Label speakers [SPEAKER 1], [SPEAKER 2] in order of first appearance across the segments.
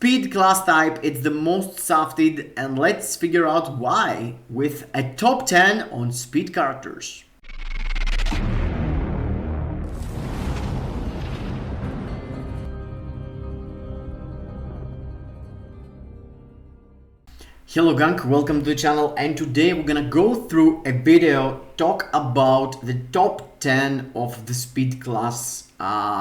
[SPEAKER 1] Speed class type, it's the most softed, and let's figure out why with a top 10 on speed characters. Hello gang, welcome to the channel, and today we're gonna go through a video talk about the top 10 of the speed class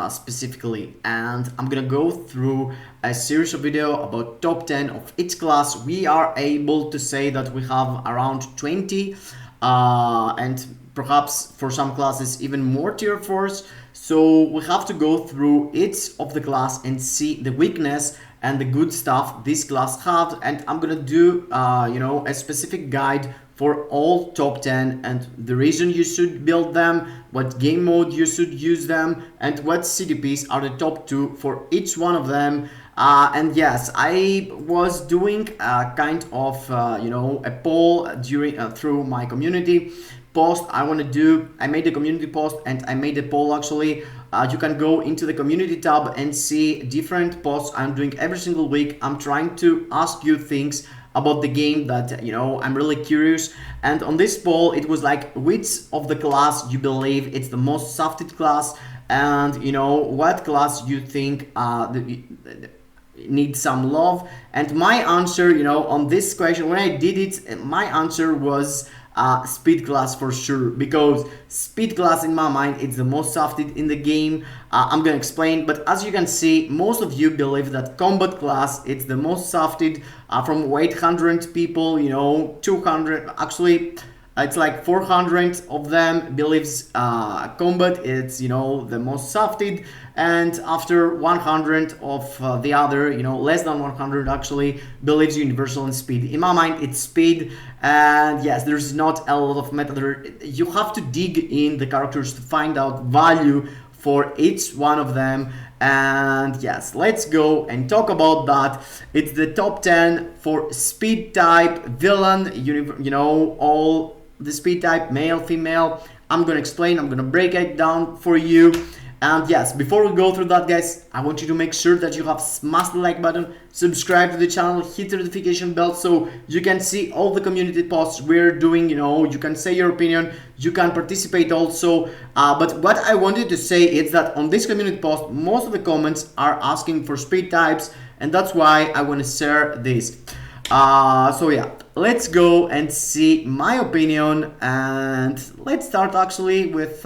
[SPEAKER 1] specifically, and I'm gonna go through a series of video about top 10 of each class. We are able to say that we have around 20 and perhaps for some classes even more tier 4s, so we have to go through each of the class and see the weakness and the good stuff this class have, and I'm gonna do a specific guide for all top 10 and the reason you should build them, what game mode you should use them, and what CTPs are the top 2 for each one of them. And yes, I was doing a kind of a poll during through my community post. I made a community post and I made a poll actually. You can go into the community tab and see different posts I'm doing every single week. I'm trying to ask you things about the game that I'm really curious, and on this poll it was like, which of the class you believe it's the most softed class, and what class you think needs some love. And my answer on this question, when I did it, my answer was speed class for sure, because speed class in my mind it's the most softed in the game. I'm gonna explain, but as you can see, most of you believe that combat class it's the most softed. From 800 people, 200, actually it's like 400 of them believes combat it's the most softed, and after 100 of the other less than 100 actually believes universal and speed. In my mind it's speed, and yes, there's not a lot of meta there. You have to dig in the characters to find out value for each one of them. And yes, let's go and talk about that. It's the top 10 for speed type villain, all the speed type, male, female. I'm gonna explain, I'm gonna break it down for you. And yes, before we go through that, guys, I want you to make sure that you have smashed the like button, subscribe to the channel, hit the notification bell so you can see all the community posts we're doing. You can say your opinion, you can participate also. But what I wanted to say is that on this community post, most of the comments are asking for speed types, and that's why I want to share this. So yeah, let's go and see my opinion, and let's start actually with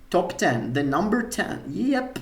[SPEAKER 1] top 10, the number 10. Yep,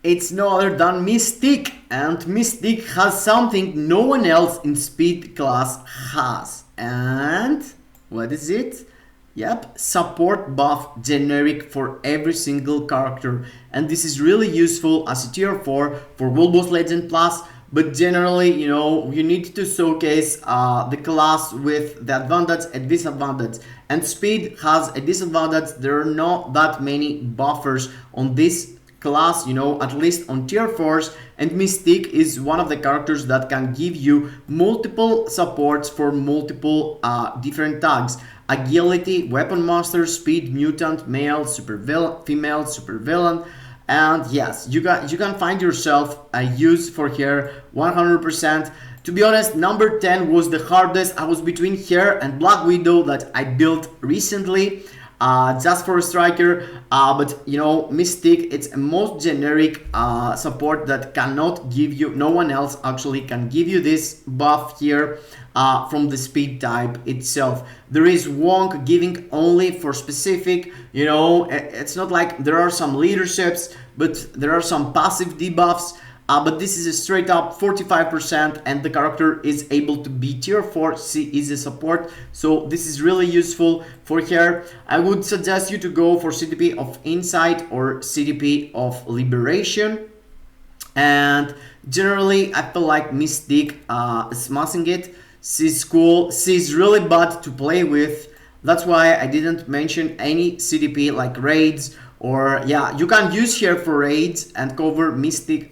[SPEAKER 1] it's no other than Mystique, and Mystique has something no one else in speed class has. And what is it? Yep, support buff generic for every single character, and this is really useful as a tier 4 for World Boss Legend Plus. But generally, you need to showcase the class with the advantage and disadvantage. And speed has a disadvantage. There are not that many buffers on this class, at least on tier 4s. And Mystique is one of the characters that can give you multiple supports for multiple different tags. Agility, weapon master, speed, mutant, male, super villain, female, super villain. And yes, you can find yourself a use for her 100%. To be honest, number 10 was the hardest. I was between her and Black Widow that I built recently just for a striker, but Mystique, it's a most generic support that cannot give you, no one else actually can give you this buff here from the speed type itself. There is Wonk giving only for specific, it's not like there are some leaderships, but there are some passive debuffs. But this is a straight up 45%, and the character is able to be tier 4. She is a support, so this is really useful for her. I would suggest you to go for CTP of Insight or CTP of Liberation. And generally, I feel like Mystique smashing it. She's cool. She's really bad to play with. That's why I didn't mention any CTP like raids. Or yeah, you can use her for raids and cover Mystique,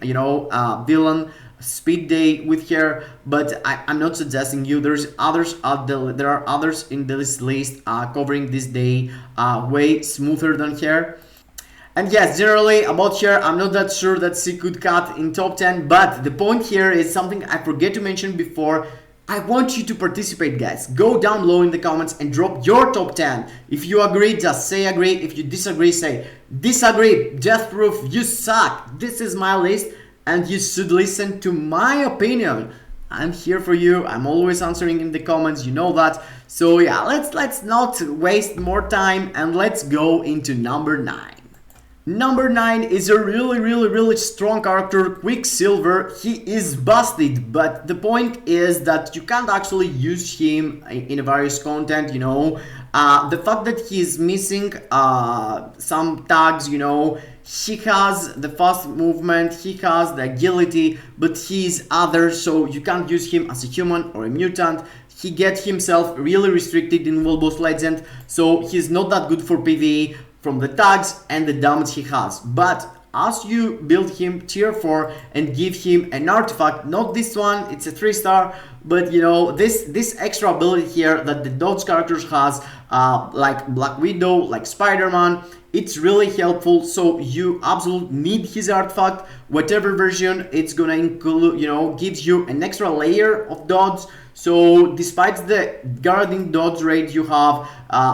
[SPEAKER 1] villain speed day with her, but I'm not suggesting you. There are others in this list covering this day way smoother than her. And yes, generally about here, I'm not that sure that she could cut in top 10, but the point here is something I forget to mention before. I want you to participate, guys. Go down below in the comments and drop your top 10. If you agree, just say agree. If you disagree, say disagree. Death proof, you suck. This is my list and you should listen to my opinion. I'm here for you. I'm always answering in the comments, you know that. So yeah, let's not waste more time and let's go into number 9. Number 9 is a really strong character, Quicksilver. He is busted, but the point is that you can't actually use him in a various content, you know. The fact that he is missing some tags, you know, he has the fast movement, he has the agility, but he is other, so you can't use him as a human or a mutant. He gets himself really restricted in World Boss Legend, so he's not that good for PvE from the tags and the damage he has. But as you build him tier 4 and give him an artifact, not this one, it's a 3-star, but you know, this extra ability here that the dodge characters has, like Black Widow, like Spider-Man, it's really helpful. So you absolutely need his artifact, whatever version. It's gonna include, you know, gives you an extra layer of dodge. So despite the guarding dodge rate you have,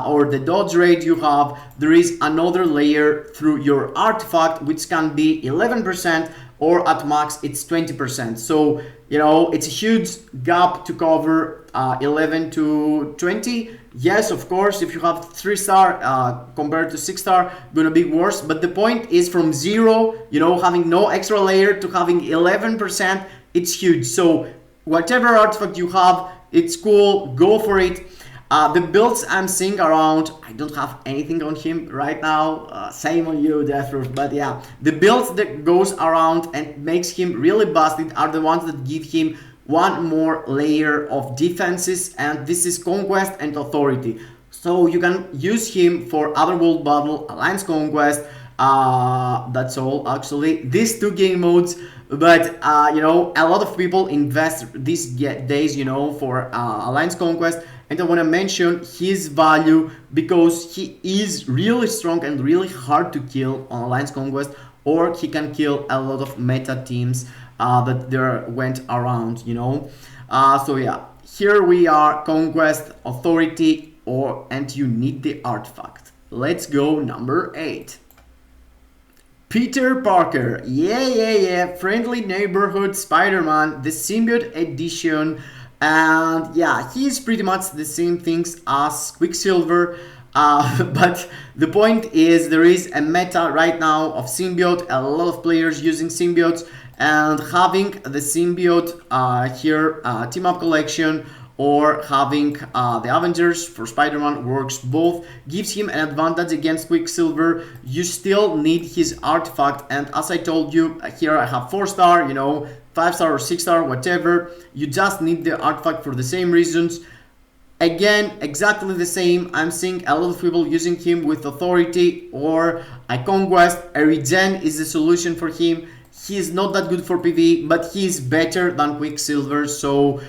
[SPEAKER 1] or the dodge rate you have, there is another layer through your artifact, which can be 11% or at max it's 20%. So you know, it's a huge gap to cover, 11 to 20. Yes, of course, if you have 3-star compared to 6-star, gonna be worse. But the point is, from 0, you know, having no extra layer to having 11%, it's huge. So whatever artifact you have, it's cool, go for it. The builds I'm seeing around, I don't have anything on him right now, same on you, Deathproof, but yeah, the builds that goes around and makes him really busted are the ones that give him one more layer of defenses, and this is Conquest and Authority. So you can use him for Other World Battle, Alliance Conquest, that's all actually, these 2 game modes. But you know, a lot of people invest these days, you know, for Alliance Conquest, and I want to mention his value because he is really strong and really hard to kill on Alliance Conquest, or he can kill a lot of meta teams that there went around, you know. So yeah, here we are, Conquest, Authority, and you need the artifact. Let's go number 8. Peter Parker, yeah, Friendly Neighborhood Spider-Man, the Symbiote Edition, and yeah, he's pretty much the same things as Quicksilver, but the point is there is a meta right now of Symbiote, a lot of players using Symbiotes, and having the Symbiote here, Team Up Collection, or having the Avengers for Spider-Man works both, gives him an advantage against Quicksilver. You still need his artifact, and as I told you, here I have 4-star, you know, 5-star or 6-star, whatever. You just need the artifact for the same reasons. Again, exactly the same. I'm seeing a lot of people using him with Authority or a Conquest. A regen is the solution for him. He is not that good for PvE, but he is better than Quicksilver, so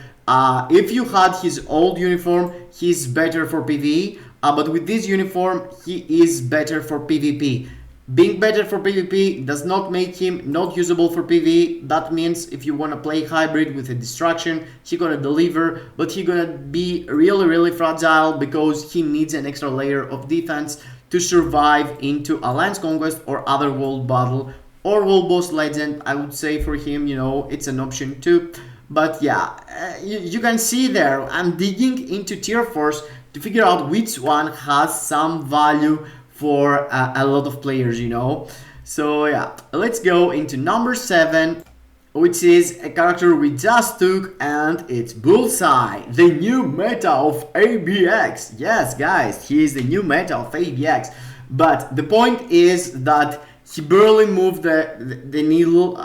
[SPEAKER 1] if you had his old uniform, he's better for PvE, but with this uniform, he is better for PvP. Being better for PvP does not make him not usable for PvE. That means if you want to play hybrid with a distraction, he's gonna deliver, but he's gonna be really fragile because he needs an extra layer of defense to survive into Alliance Conquest or Other World Battle or World Boss Legend. I would say for him, you know, it's an option too. But yeah, you can see there, I'm digging into tier 4s to figure out which one has some value for a lot of players, you know. So yeah, let's go into number 7, which is a character we just took, and it's Bullseye, the new meta of ABX. Yes, guys, he is the new meta of ABX. But the point is that he barely moved the needle,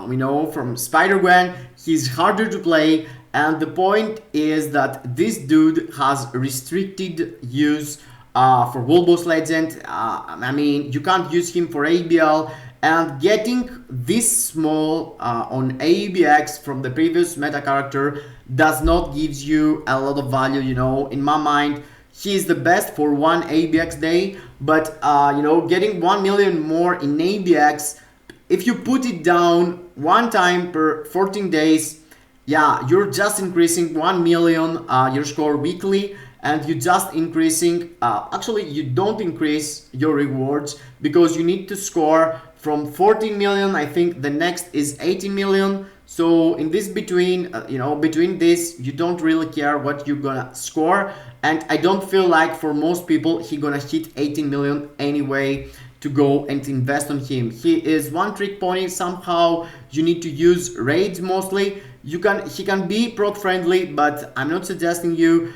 [SPEAKER 1] you know, from Spider-Gwen. He's harder to play, and the point is that this dude has restricted use for World Boss Legend. I mean, you can't use him for ABL, and getting this small on ABX from the previous meta character does not give you a lot of value, you know. In my mind, he is the best for one ABX day, but you know, getting 1 million more in ABX, if you put it down one time per 14 days, yeah, you're just increasing 1 million your score weekly, and you just increasing, actually you don't increase your rewards because you need to score from 14 million. I think the next is 18 million. So in this between, you know, between this, you don't really care what you're gonna score. And I don't feel like for most people, he gonna hit 18 million anyway to go and invest on him. He is one trick pony. Somehow you need to use raids mostly. He can be proc friendly, but I'm not suggesting you.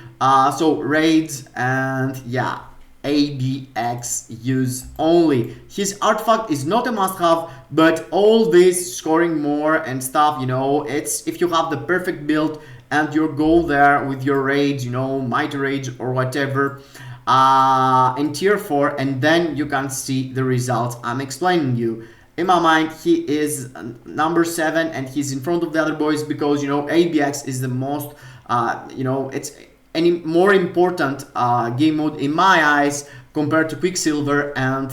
[SPEAKER 1] So raids and yeah, ABX use only. His artifact is not a must-have, but all this scoring more and stuff, you know, it's if you have the perfect build and your goal there with your raids, you know, mighty raids or whatever, in tier 4, and then you can see the results I'm explaining you. In my mind, he is number 7 and he's in front of the other boys because, you know, ABX is the most, you know, it's any more important game mode in my eyes compared to Quicksilver and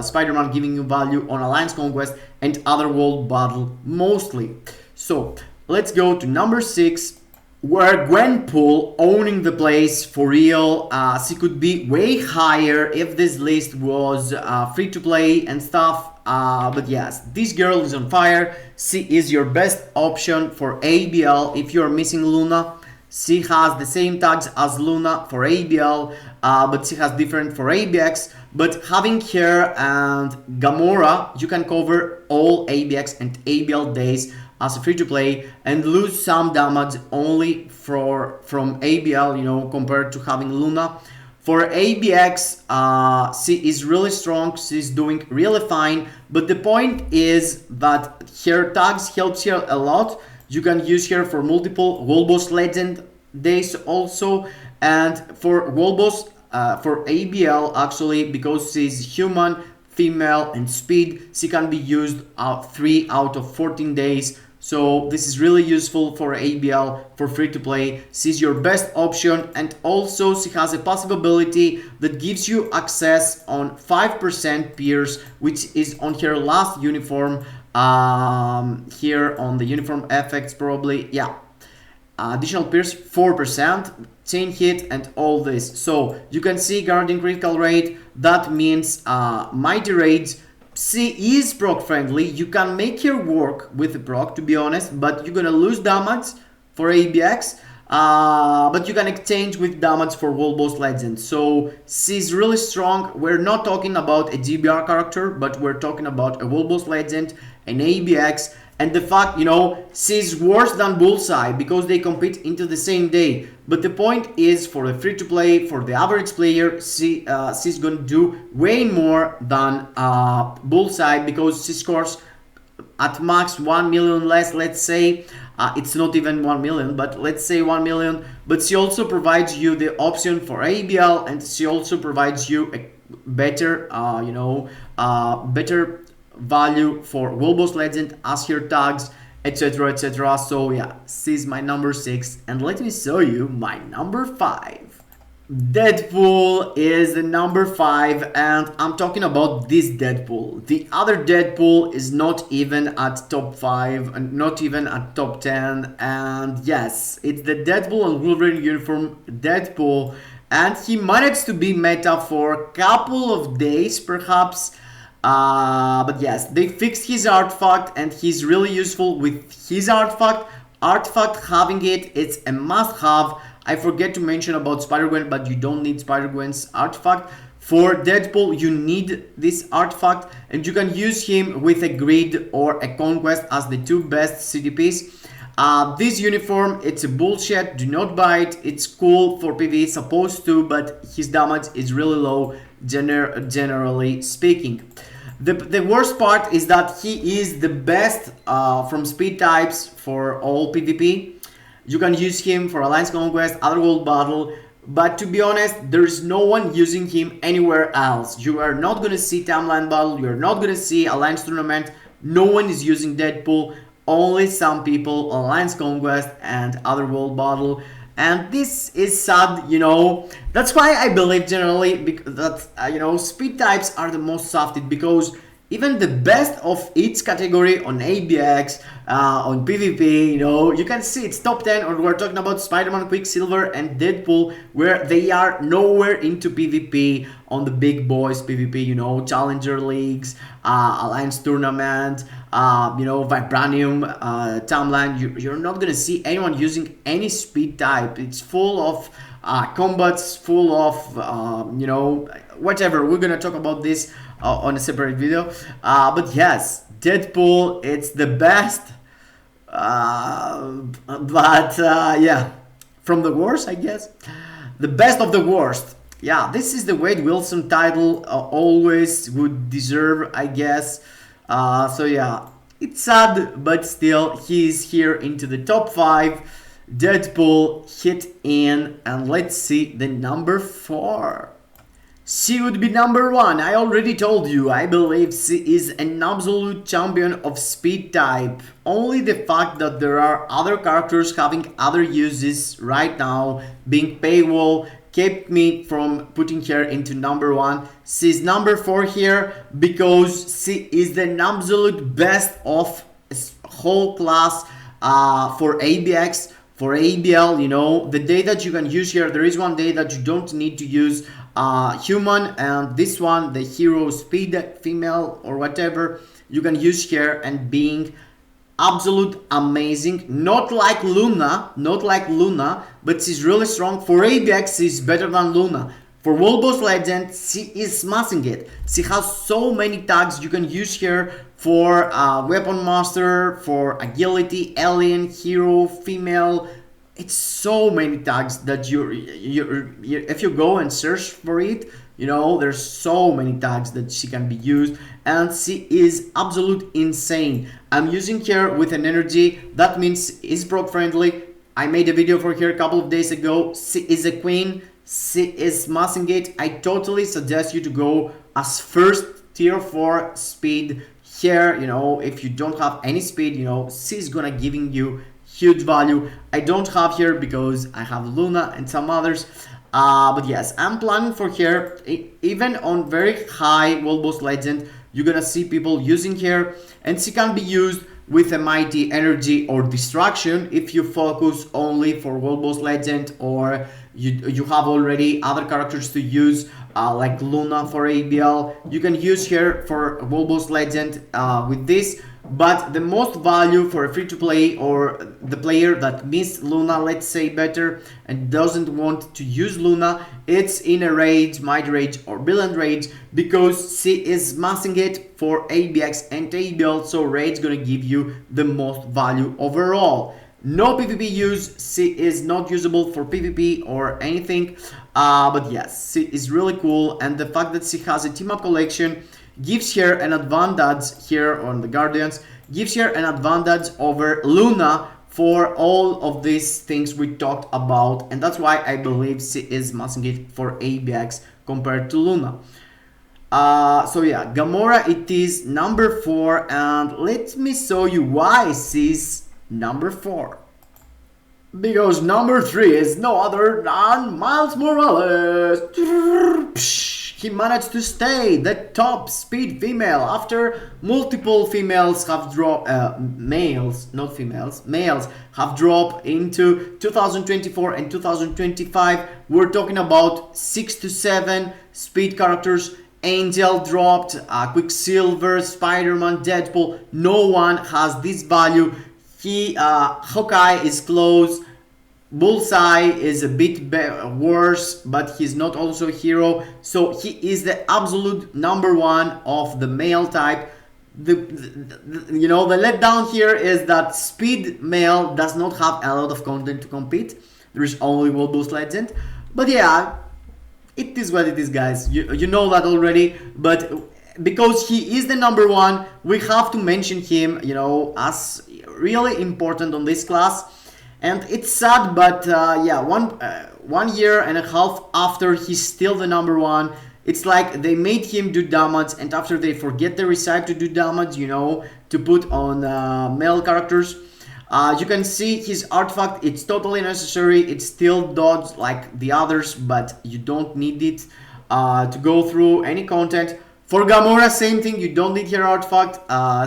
[SPEAKER 1] Spider-Man, giving you value on Alliance Conquest and other world battle mostly. So let's go to number 6, where Gwenpool owning the place for real. She could be way higher if this list was free to play and stuff. But yes, this girl is on fire. She is your best option for ABL if you're missing Luna. She has the same tags as Luna for ABL, but she has different for ABX. But having her and Gamora, you can cover all ABX and ABL days as a free-to-play and lose some damage only from ABL, you know, compared to having Luna. For ABX, she is really strong, she's doing really fine, but the point is that her tags helps her a lot. You can use her for multiple World Boss Legend days also, and for World Boss, for ABL actually, because she's human, female and speed, she can be used 3 out of 14 days. So this is really useful for ABL for free to play. She's your best option, and also she has a passive ability that gives you access on 5% pierce, which is on her last uniform, here on the uniform effects probably, yeah. Additional pierce 4%, chain hit and all this. So you can see guarding critical rate, that means mighty raids. She is proc friendly, you can make her work with the proc to be honest, but you're gonna lose damage for ABX, but you can exchange with damage for World Boss Legend. So she's really strong. We're not talking about a GBR character, but we're talking about a World Boss Legend, an ABX, and the fact, you know, she's worse than Bullseye because they compete into the same day. But the point is, for the free-to-play, for the average player, she's going to do way more than Bullseye because she scores at max 1 million less, let's say. It's not even 1 million, but let's say 1 million. But she also provides you the option for ABL, and she also provides you a better, you know, better value for World Boss Legend as her tags, etc, etc. So yeah, she's my number 6, and let me show you my number 5. Deadpool is the number 5, and I'm talking about this Deadpool. The other Deadpool is not even at top 5 and not even at top 10, and yes, it's the Deadpool and Wolverine uniform Deadpool, and he managed to be meta for a couple of days perhaps. But yes, they fixed his artifact and he's really useful with his artifact. Having it's a must-have. I forget to mention about Spider-Gwen, but you don't need Spider-Gwen's artifact. For Deadpool, you need this artifact, and you can use him with a grid or a conquest as the 2 best CTPs. This uniform, it's a bullshit, do not buy it. It's cool for PVE, supposed to, but his damage is really low, generally speaking. The worst part is that he is the best from speed types for all PvP. You can use him for Alliance Conquest, other world battle, but to be honest, there's no one using him anywhere else. You are not gonna see timeline battle, you're not gonna see Alliance tournament, no one is using Deadpool, only some people on Alliance Conquest and other world battle. And this is sad, you know. That's why I believe generally that, you know, speed types are the most softed, because even the best of each category on ABX, on PvP, you know, you can see it's top 10, or we're talking about Spider-Man, Quicksilver, and Deadpool, where they are nowhere into PvP on the big boys PvP, you know, Challenger Leagues, Alliance Tournament, you know, Vibranium, Timeline. You're not gonna see anyone using any speed type. It's full of combats, full of, you know, whatever. We're gonna talk about this on a separate video, but yes, Deadpool, it's the best, but yeah, from the worst, I guess, the best of the worst. Yeah, this is the Wade Wilson title always would deserve, I guess. So yeah, it's sad, but still, he's here into the top 5. Deadpool hit in, and let's see the number 4. She would be number 1. I already told you, I believe she is an absolute champion of speed type. Only the fact that there are other characters having other uses right now, being paywall, kept me from putting her into number 1. She's number 4 here because she is the absolute best of whole class for ABX, for ABL. You know, the day that you can use here, there is one day that you don't need to use human, and this one, the hero speed female or whatever, you can use here and being absolute amazing. Not like Luna, but she's really strong. For ABX, she's better than Luna. For World Boss Legend, she is smashing it. She has so many tags you can use here for Weapon Master, for Agility, Alien, Hero, Female. It's so many tags that you if you go and search for it, you know, there's so many tags that she can be used, and she is absolute insane. I'm using her with an energy, that means is proc friendly. I made a video for her a couple of days ago. She is a queen, she is smashing it. I totally suggest you to go as first tier 4 speed here. You know, if you don't have any speed, you know, she's gonna giving you huge value. I don't have here because I have Luna and some others, but yes, I'm planning for her. Even on very high World Boss Legend, you're gonna see people using her, and she can be used with a mighty energy or distraction if you focus only for World Boss Legend, or you have already other characters to use, like Luna for ABL. You can use her for World Boss Legend with this. But the most value for a free-to-play, or the player that misses Luna, let's say better, and doesn't want to use Luna, it's in a rage, might rage, or villain rage, because she is smashing it for ABX and ABL, so rage gonna give you the most value overall. No PvP use, she is not usable for PvP or anything, but yes, she is really cool, and the fact that she has a team-up collection gives her an advantage here on the Guardians, gives her an advantage over Luna for all of these things we talked about, and that's why I believe she is smashing it for ABX compared to Luna. So yeah, Gamora, it is number 4, and let me show you why she's number 4. Because number 3 is no other than Miles Morales. He managed to stay the top speed female after multiple females have dropped, males, not females, males have dropped into 2024 and 2025. We're talking about 6 to 7 speed characters. Angel dropped, Quicksilver, Spider-Man, Deadpool. No one has this value. Hawkeye is close. Bullseye is a bit worse, but he's not also a hero, so he is the absolute number 1 of the male type. You know, the letdown here is that speed male does not have a lot of content to compete. There is only World Boss Legend, but yeah, it is what it is, guys. You know that already, but because he is the number 1, we have to mention him, you know, as really important on this class. And it's sad, but yeah, 1 year and a half after, he's still the number 1. It's like they made him do damage, and after they forget the recipe to do damage, you know, to put on male characters. You can see his artifact, it's totally necessary. It's still dodge like the others, but you don't need it to go through any content. For Gamora, same thing, you don't need her artifact.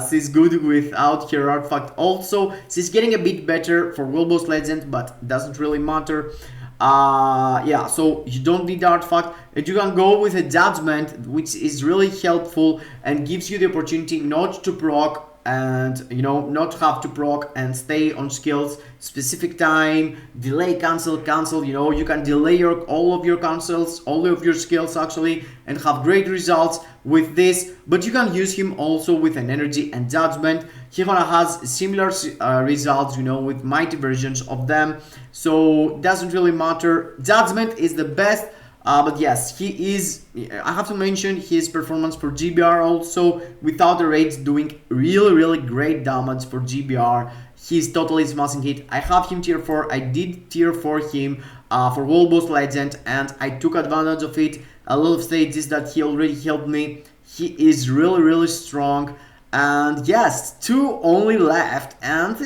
[SPEAKER 1] She's good without her artifact also. She's getting a bit better for World Boss Legend, but doesn't really matter. Yeah, so you don't need the artifact, and you can go with a judgment, which is really helpful and gives you the opportunity not to proc and, you know, not have to proc and stay on skills specific time, delay, cancel, you know, you can delay all of your cancels, all of your skills actually, and have great results with this. But you can use him also with an energy and judgment. He gonna has similar results, you know, with mighty versions of them, so doesn't really matter. Judgment is the best. But yes, he is, I have to mention his performance for GBR also, without the raids doing really great damage for GBR. He's totally smashing it. I have him tier 4, I did tier 4 him for World Boss Legend, and I took advantage of it. A lot of stages that he already helped me. He is really strong. And yes, 2 only left, and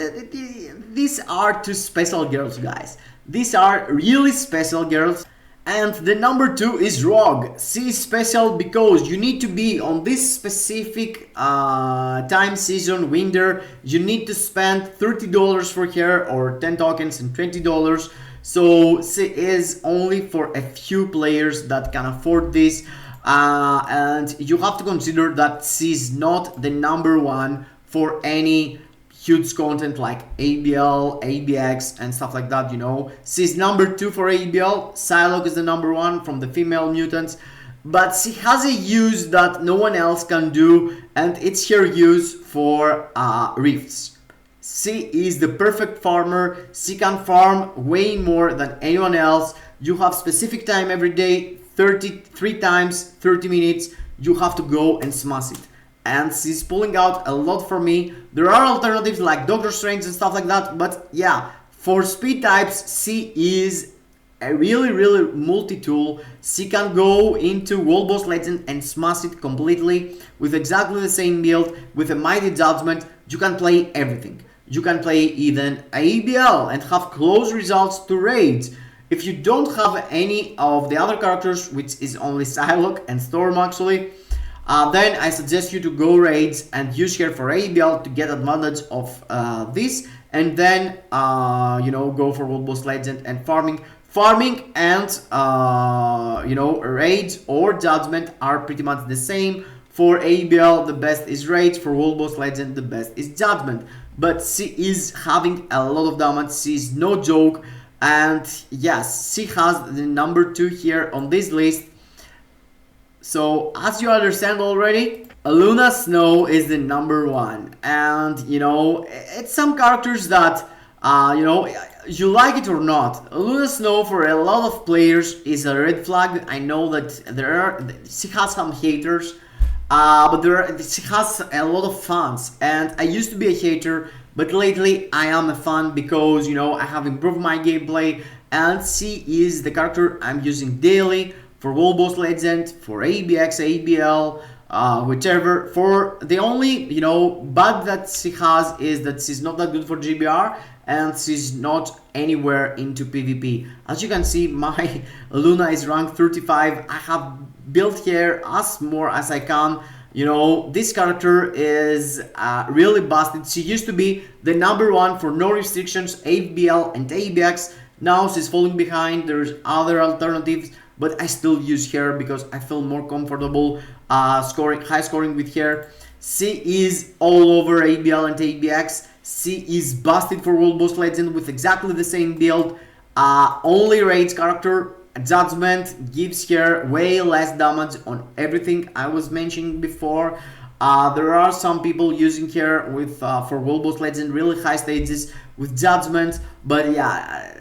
[SPEAKER 1] these are 2 special girls, guys. These are really special girls. And the number 2 is Rogue. She is special because you need to be on this specific time season window. You need to spend $30 for her, or 10 tokens and $20. So she is only for a few players that can afford this. And you have to consider that she's not the number 1 for any huge content like ABL, ABX and stuff like that, you know. She's number 2 for ABL, Psylocke is the number 1 from the female mutants, but she has a use that no one else can do, and it's her use for rifts. She is the perfect farmer. She can farm way more than anyone else. You have specific time every day, 33 times 30 minutes, you have to go and smash it. And she's pulling out a lot for me. There are alternatives like Doctor Strange and stuff like that, but yeah, for speed types, she is a really multi-tool. She can go into World Boss Legend and smash it completely with exactly the same build. With a Mighty Judgment, you can play everything. You can play even ABL and have close results to raids. If you don't have any of the other characters, which is only Psylocke and Storm actually, then I suggest you to go raids and use her for ABL to get advantage of this, and then you know, go for World Boss Legend and farming and you know, raids or judgment are pretty much the same. For ABL the best is raids, for World Boss Legend the best is judgment, but she is having a lot of damage. She's no joke, and yes, she has the number 2 here on this list. So as you understand already, Luna Snow is the number 1, and you know, it's some characters that you know, you like it or not, Luna Snow for a lot of players is a red flag. I know that she has some haters, but she has a lot of fans, and I used to be a hater, but lately I am a fan because, you know, I have improved my gameplay, and she is the character I'm using daily for World Boss Legend, for ABX, ABL, whichever. For the only, you know, bad that she has is that she's not that good for GBR, and she's not anywhere into PvP. As you can see, my Luna is ranked 35. I have built her as more as I can. You know, this character is really busted. She used to be the number 1 for no restrictions, ABL and ABX. Now she's falling behind. There's other alternatives, but I still use her because I feel more comfortable high scoring with her. She is all over ABL and ABX. She is busted for World Boss Legend with exactly the same build. Only raids character. Judgment gives her way less damage on everything I was mentioning before. There are some people using her with for World Boss Legend really high stages with Judgment, but yeah,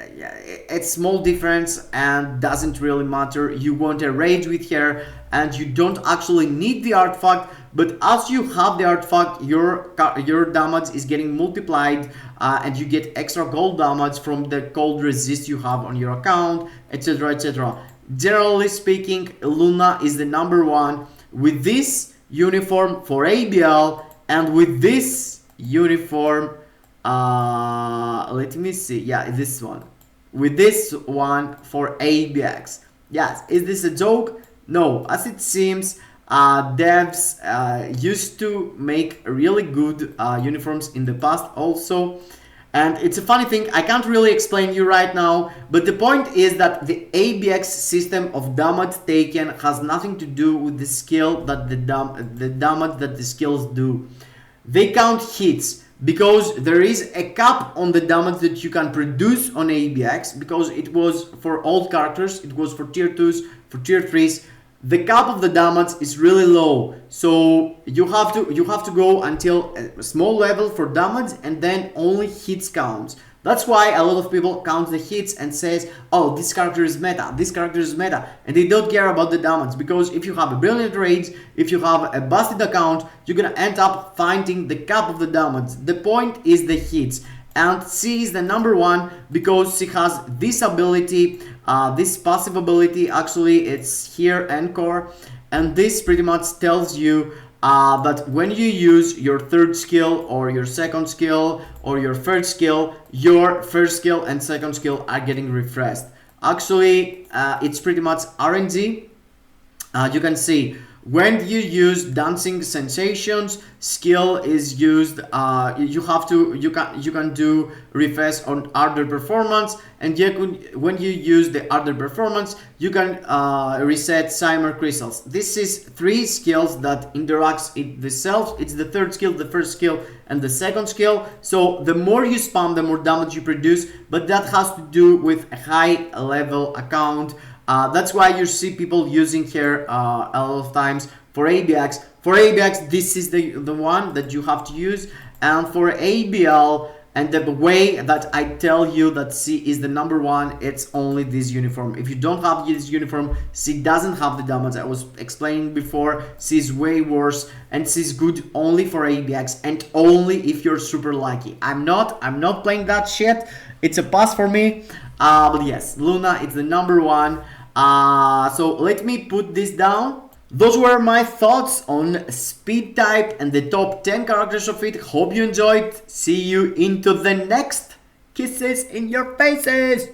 [SPEAKER 1] it's small difference and doesn't really matter. You want a rage with her and you don't actually need the artifact, but as you have the artifact, your damage is getting multiplied and you get extra gold damage from the cold resist you have on your account, etc, etc. Generally speaking, Luna is the number 1 with this uniform for ABL and with this uniform Let me see. Yeah, this one. With this one for ABX. Yes, is this a joke? No, as it seems, devs used to make really good uniforms in the past also. And it's a funny thing, I can't really explain you right now, but the point is that the ABX system of damage taken has nothing to do with the skill that the damage that the skills do. They count hits because there is a cap on the damage that you can produce on ABX, because it was for old characters, it was for tier 2s, for tier 3s. The cap of the damage is really low, so you have to go until a small level for damage, and then only hits count. That's why a lot of people count the hits and says, oh, this character is meta, this character is meta, and they don't care about the damage, because if you have a brilliant rage, if you have a busted account, you're gonna end up finding the cap of the damage. The point is the hits, and C is the number one because she has this ability, this passive ability. Actually, it's here Encore, and this pretty much tells you that when you use your third skill or your second skill or your first skill, your first skill and second skill are getting refreshed. Actually, it's pretty much RNG. You can see when you use dancing sensations, skill is used. You can do refresh on other performance, and when you use the other performance, you can reset Simmer crystals. This is 3 skills that interacts in the self. It's the third skill, the first skill, and the second skill. So the more you spam, the more damage you produce. But that has to do with a high level account. That's why you see people using here a lot of times for ABX. For ABX, this is the one that you have to use. And for ABL, and the way that I tell you that C is the number one, it's only this uniform. If you don't have this uniform, C doesn't have the damage I was explaining before. C is way worse, and C is good only for ABX and only if you're super lucky. I'm not playing that shit. It's a pass for me. But yes, Luna is the number one. So let me put this down. Those were my thoughts on speed type and the top 10 characters of it. Hope you enjoyed. See you into the next. Kisses in your faces.